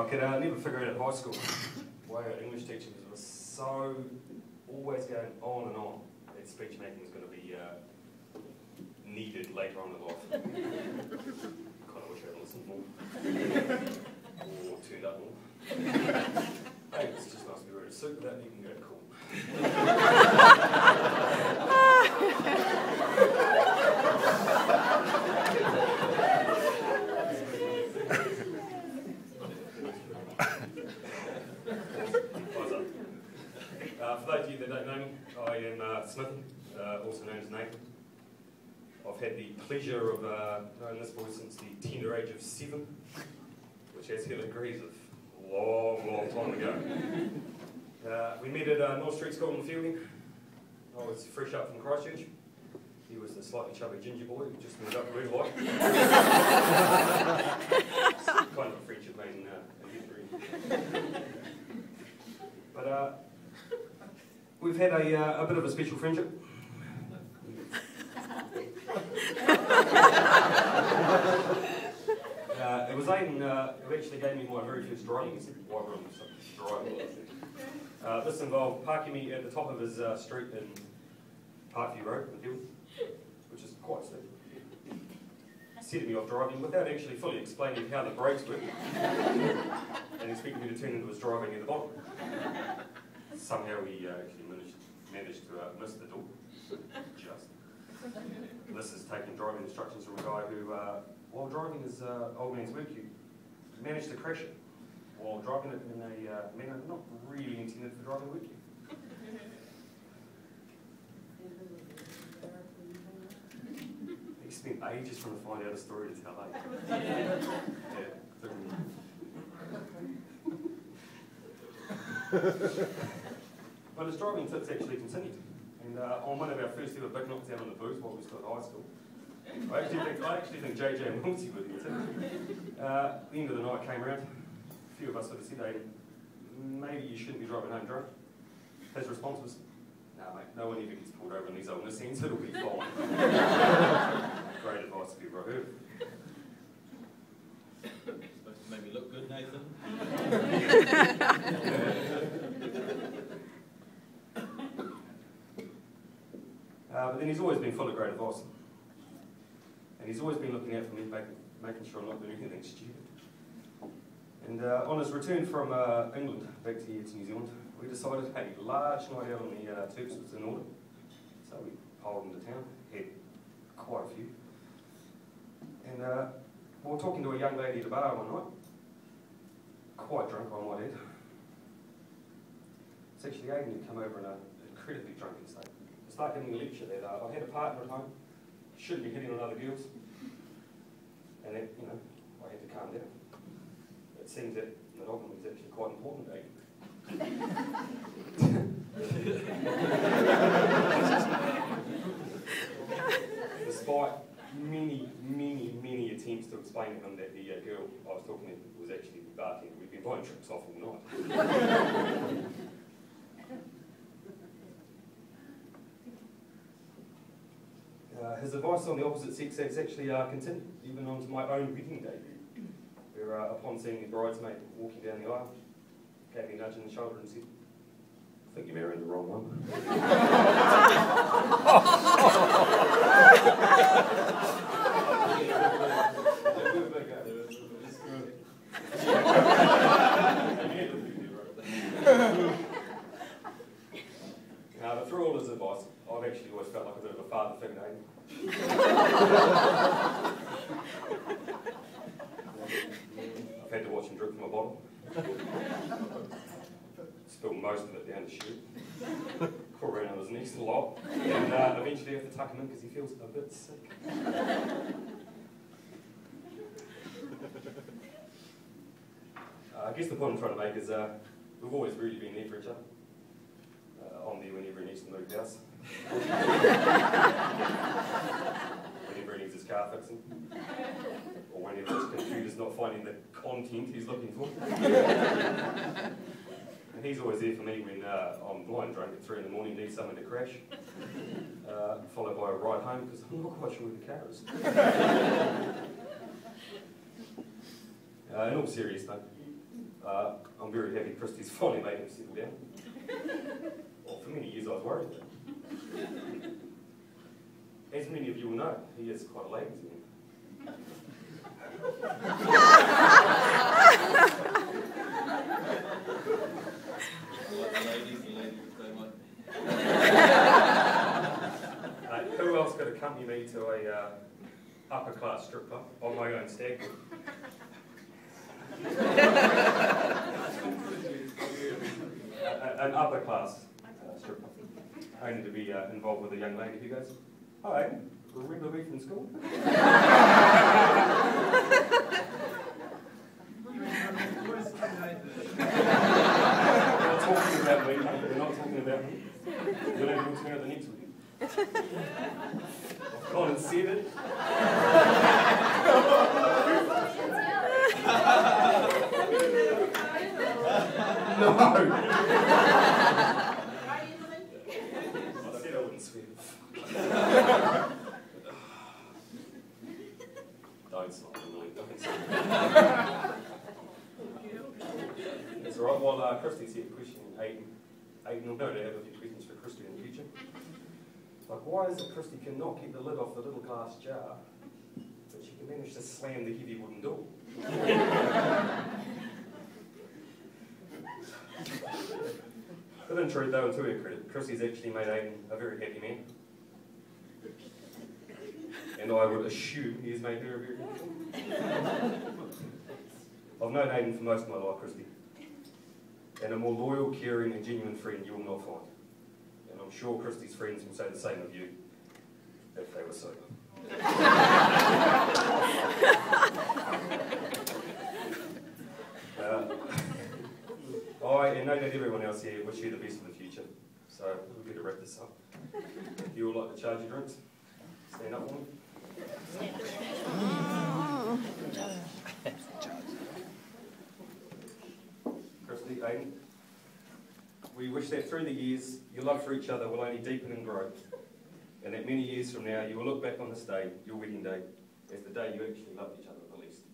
could never figure out at high school why our English teacher was so always going on and on that speech making was going to be needed later on in life. Kind of wish I had listened more. Or turned up more. Hey, it's just nice to be wearing a suit with that, you can go cool. For those of you that don't know me, I am Smithy, also known as Nathan. I've had the pleasure of knowing this boy since the tender age of 7, which, as Helen agrees, is a long, long time ago. We met at North Street School in the Fielding. I was fresh up from Christchurch. He was a slightly chubby ginger boy who just moved up really light. Kind of a friendship made in history. But we've had a bit of a special friendship. It was Aidan who actually gave me my very first driving lesson. This involved parking me at the top of his street in Parkview Road in Hill, which is quite steep. Setting me off driving without actually fully explaining how the brakes work, and expecting me to turn into his driving at the bottom. Somehow we actually managed to miss the door. Just. This is taking driving instructions from a guy who, while driving his old man's work ute, managed to crash it while driving it in a manner not really intended for driving work ute. He spent ages trying to find out a story to tell later. But his driving tips actually continued. And on one of our first ever big knocks down on the booze while we were still at high school, I actually think JJ and Wilsey were there too. The end of the night came around. A few of us sort of said, hey, maybe you shouldn't be driving home drunk. His response was, nah mate, no one ever gets pulled over in these old Nissans, it'll be fine. Great advice if you've ever heard. Supposed to make me look good, Nathan. But then he's always been full of great advice. And he's always been looking out for me, making sure I'm not doing anything stupid. And on his return from England back to New Zealand, we decided a large night out on the Terps was in order. So we piled into town, had quite a few. And we were talking to a young lady at a bar one night, quite drunk I might add. It's actually Aidan who come over in an incredibly drunken state. To start giving a lecture that I had a partner at home, shouldn't be hitting on other girls. And that, you know, I had to calm down. It seems that monogamy is actually quite important to Aidan. Despite many attempts to explain to him that the girl I was talking to was actually the bartender, we've been buying trips off all night. His advice on the opposite sex has actually continued, even onto my own wedding day, where upon seeing the bridesmaid walking down the aisle, gave me a nudge in the shoulder and said, I think you're marrying the wrong one. But through all his advice, I've actually always felt like a bit of a father figure to Aidan. I've had to watch him drink from a bottle. Spill most of it down his shirt. Crawl around on his knees a lot. And eventually have to tuck him in because he feels a bit sick. I guess the point I'm trying to make is we've always really been there for each other. I'm there whenever he needs to move house. Whenever he needs his car fixing. Or whenever his computer's not finding the content he's looking for. And he's always there for me when I'm blind drunk at 3 in the morning, need someone to crash. Followed by a ride home because I'm not quite sure where the car is. In all seriousness, though, I'm very happy Christy's finally made him settle down. Well, for many years I was worried about him. As many of you will know, he is quite a ladies' man. Who else could accompany me to a upper class strip club on my own stag? An upper class strip club. Only to be involved with a young lady. You guys? Hi, remember me from school? We're not talking about me, mate. We're not talking about me. We're not talking about the next week. I've gone and said it. No. I said I wouldn't swear. Don't smile, Emily. Don't smile. That's all right. While Christy's here questioning Aidan will no doubt have a few questions for Christy in the future. Like, why is it Christy cannot keep the lid off the little glass jar, but she can manage to slam the heavy wooden door? But in truth, though, and to her credit, Christy's actually made Aidan a very happy man. And I would assume he has made her a very happy man. I've known Aidan for most of my life, Christy. And a more loyal, caring and genuine friend you will not find. And I'm sure Christy's friends will say the same of you, if they were sober. I, and no doubt everyone else here, wish you the best for the future. So we'll get to wrap this up. If you all like to charge your drinks, stand up on Christy, Aidan, we wish that through the years, your love for each other will only deepen and grow. And that many years from now, you will look back on this day, your wedding day, as the day you actually loved each other the least.